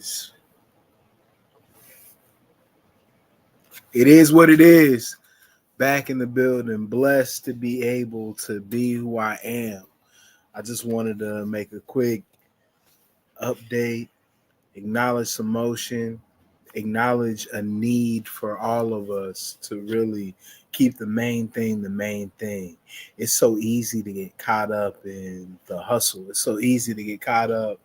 is. It is what it is. Back in the building, blessed to be able to be who I am. I just wanted to make a quick update, acknowledge some motion, acknowledge a need for all of us to really keep the main thing the main thing. It's so easy to get caught up in the hustle. It's so easy to get caught up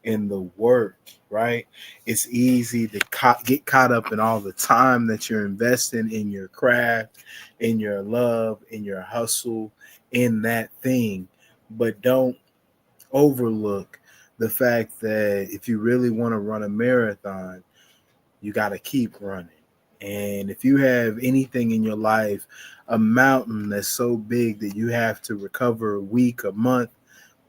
in the work, right? It's easy to get caught up in all the time that you're investing in your craft, in your love, in your hustle, in that thing. But don't overlook the fact that if you really want to run a marathon, you got to keep running. And if you have anything in your life, a mountain that's so big that you have to recover a week, a month,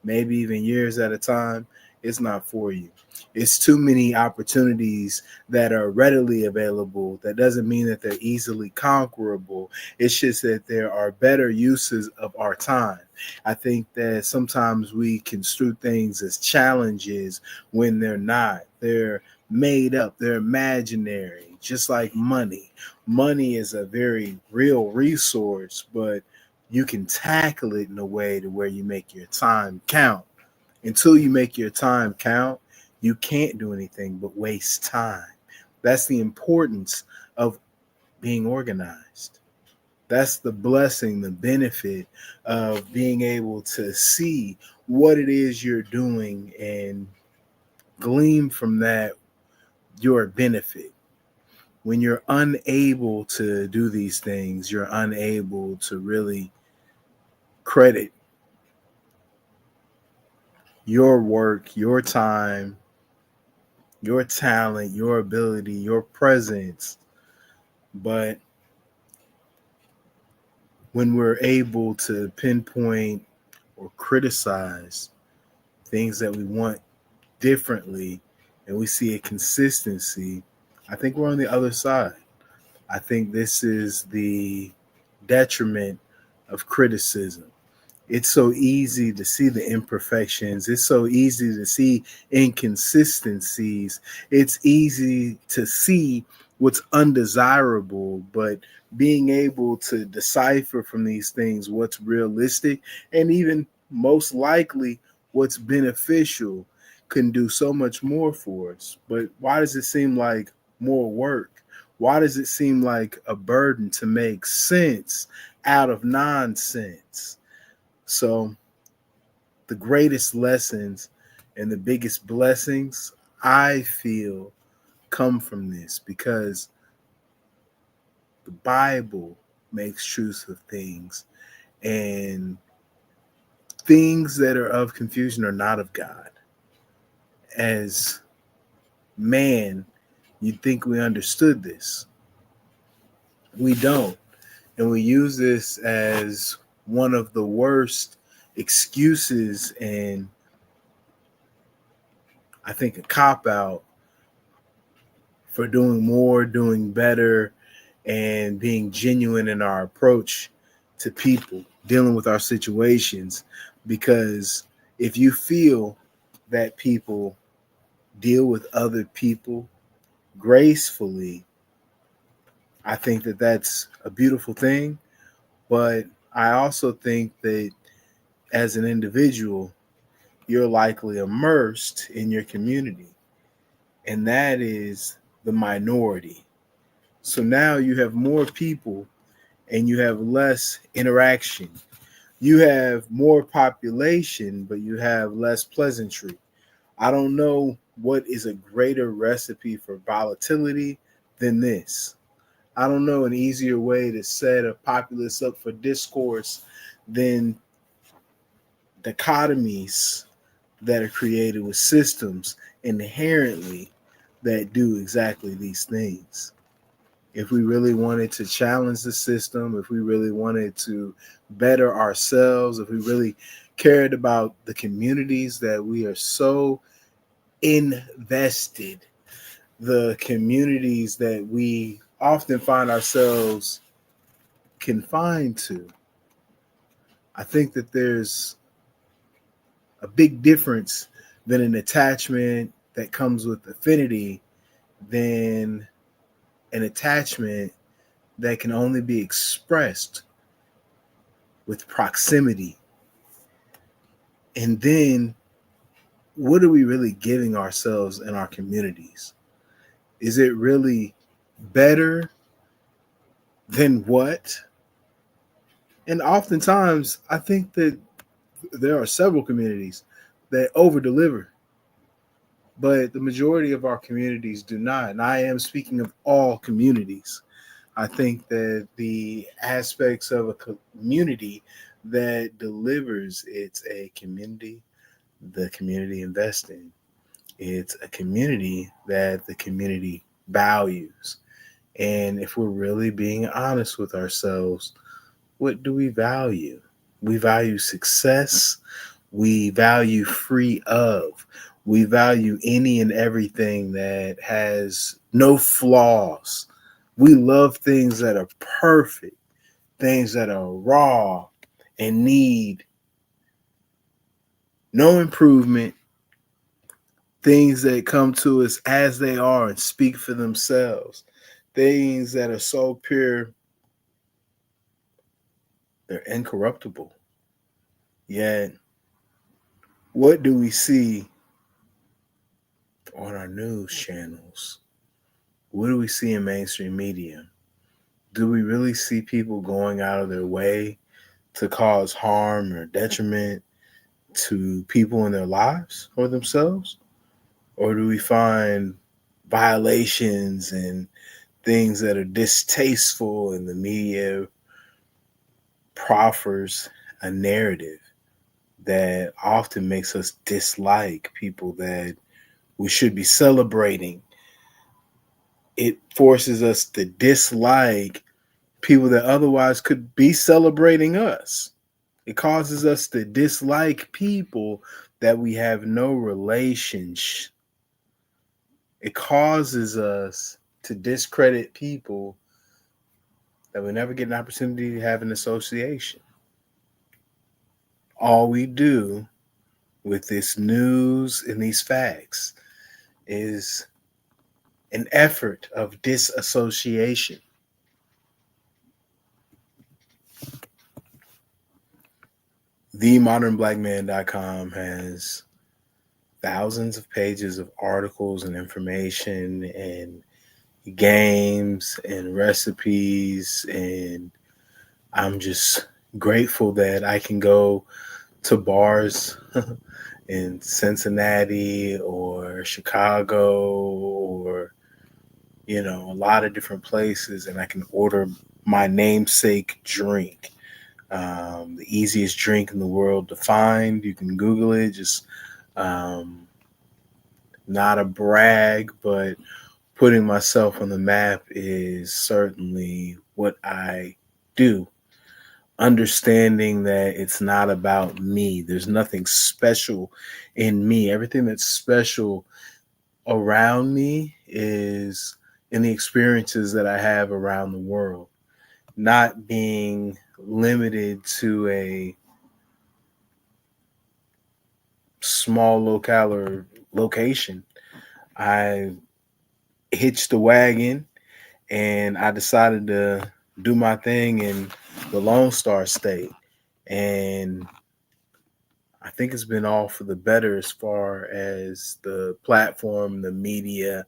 maybe even years at a time, it's not for you. It's too many opportunities that are readily available. That doesn't mean that they're easily conquerable. It's just that there are better uses of our time. I think that sometimes we construe things as challenges when they're not. They're made up, they're imaginary, just like money. Money is a very real resource, but you can tackle it in a way to where you make your time count. Until you make your time count, you can't do anything but waste time. That's the importance of being organized. That's the blessing, the benefit of being able to see what it is you're doing and glean from that your benefit. When you're unable to do these things, you're unable to really credit your work, your time, your talent, your ability, your presence. But when we're able to pinpoint or criticize things that we want differently and we see a consistency, I think we're on the other side. I think this is the detriment of criticism. It's so easy to see the imperfections. It's so easy to see inconsistencies. It's easy to see what's undesirable, but being able to decipher from these things what's realistic and even most likely what's beneficial can do so much more for us. But why does it seem like more work? Why does it seem like a burden to make sense out of nonsense? So the greatest lessons and the biggest blessings, I feel, come from this because the Bible makes truth of things, and things that are of confusion are not of God. As man, you'd think we understood this. We don't. And we use this as one of the worst excuses and I think a cop out for doing more, doing better, and being genuine in our approach to people, dealing with our situations. Because if you feel that people deal with other people gracefully, I think that that's a beautiful thing. But I also think that as an individual, you're likely immersed in your community, and that is the minority. So now you have more people and you have less interaction. You have more population, but you have less pleasantry. I don't know what is a greater recipe for volatility than this. I don't know an easier way to set a populace up for discourse than dichotomies that are created with systems inherently that do exactly these things. If we really wanted to challenge the system, if we really wanted to better ourselves, if we really cared about the communities that we are so invested, the communities that we often find ourselves confined to, I think that there's a big difference than an attachment that comes with affinity than an attachment that can only be expressed with proximity. And then, what are we really giving ourselves in our communities? Is it really better than what? And oftentimes, I think that there are several communities that over deliver, but the majority of our communities do not. And I am speaking of all communities. I think that the aspects of a community that delivers, it's a community the community invests in. It's a community that the community values. And if we're really being honest with ourselves, what do we value? We value success. We value free of. We value any and everything that has no flaws. We love things that are perfect, things that are raw and need no improvement, things that come to us as they are and speak for themselves, things that are so pure, they're incorruptible. Yet, what do we see on our news channels? What do we see in mainstream media? Do we really see people going out of their way to cause harm or detriment to people in their lives or themselves? Or do we find violations and things that are distasteful and the media proffers a narrative that often makes us dislike people that we should be celebrating? It forces us to dislike people that otherwise could be celebrating us. It causes us to dislike people that we have no relationship. It causes us to discredit people that we never get an opportunity to have an association. All we do with this news and these facts is an effort of disassociation. TheModernBlackMan.com has thousands of pages of articles and information and games and recipes, and I'm just grateful that I can go to bars in Cincinnati or Chicago or a lot of different places, and I can order my namesake drink. The easiest drink in the world to find. You can Google it. Just not a brag, but putting myself on the map is certainly what I do. Understanding that it's not about me. There's nothing special in me. Everything that's special around me is in the experiences that I have around the world, not being limited to a small locale or location. I hitched the wagon and I decided to do my thing in the Lone Star State. And I think it's been all for the better as far as the platform, the media,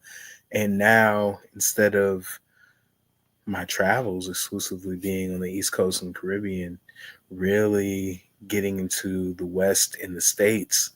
and now instead of my travels exclusively being on the East Coast and Caribbean, really getting into the West and the States,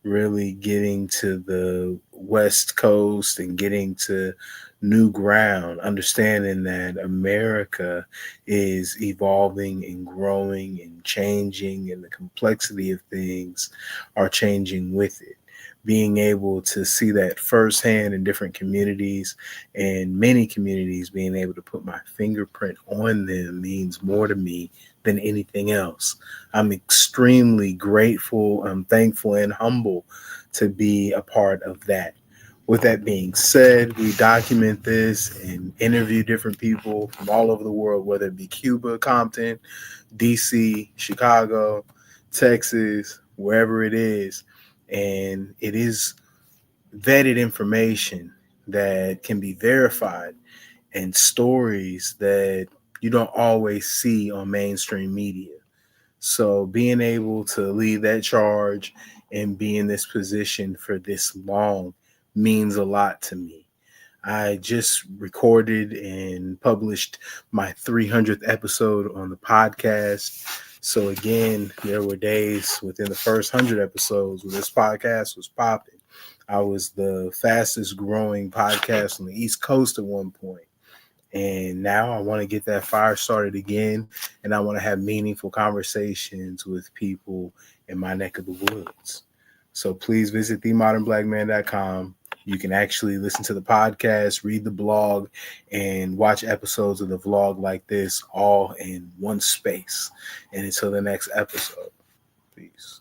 really getting to the West Coast and getting to new ground, understanding that America is evolving and growing and changing, and the complexity of things are changing with it. Being able to see that firsthand in different communities and many communities, being able to put my fingerprint on them means more to me than anything else. I'm extremely grateful, I'm thankful, and humble to be a part of that. With that being said, we document this and interview different people from all over the world, whether it be Cuba, Compton, DC, Chicago, Texas, wherever it is. And it is vetted information that can be verified and stories that you don't always see on mainstream media. So being able to lead that charge and be in this position for this long means a lot to me. I just recorded and published my 300th episode on the podcast. So again, there were days within the first 100 episodes where this podcast was popping. I was the fastest growing podcast on the East Coast at one point. And now I want to get that fire started again. And I want to have meaningful conversations with people in my neck of the woods. So please visit themodernblackman.com. You can actually listen to the podcast, read the blog, and watch episodes of the vlog like this all in one space. And until the next episode, peace.